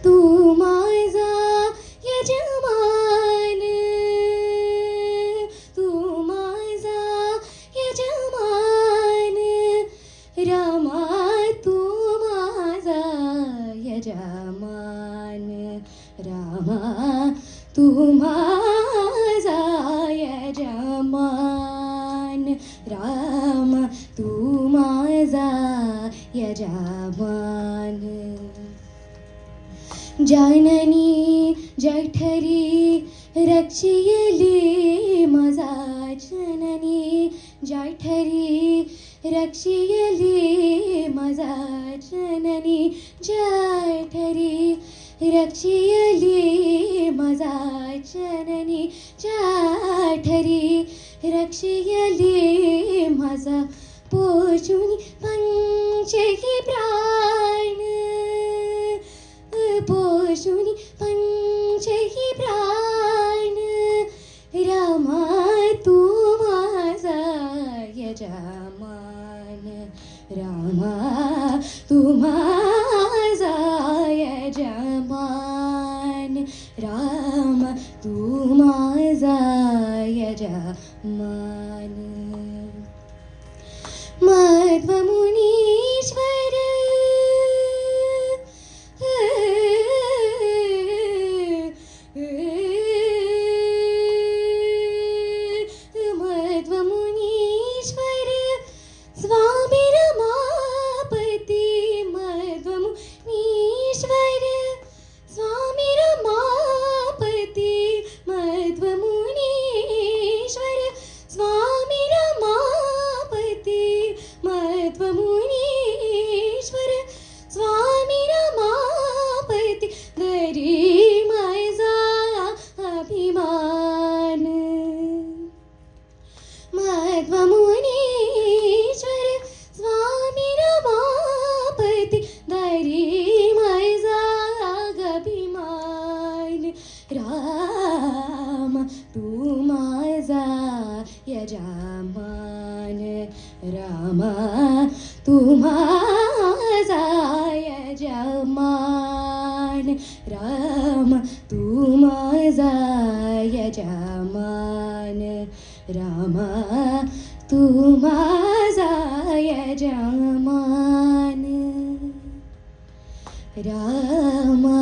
तू माझा यजमान, तू माझा यजमान, रामा तू माझा यजमान, रामा तू माझा यजमान, राम तू माझा यजमान. जाननी जठरी रक्षियली माझा जननी, जठरी रक्षियली माझा जननी, जठरी रक्षियली माझा जननी, जठरी रक्षियली माझा पोषुनी पंचही प्राण, पोषुनी पंचही प्राण, रामा तू माझा यजमान, रामा तू माझा यजमान, राम तू माझा यजमान. मध्वमुनीश्वर मध्वमुनीश्वर स्वामी रमापती, मध्वमुनीश्वर स्वामी रमापती, मध्वमुनीश्वर स्वामी रमापती, मध्वमुनीश्वर स्वामी रमापती. दरी माझा अभिमान, मध्वमुनीश्वर स्वामी रमापती, दरी माझा अभिमान, राम तू माझा यजमान, रामा तू माझा यजमान, राम तू माझा यजमान, रामा तू माझा यजमान, रामा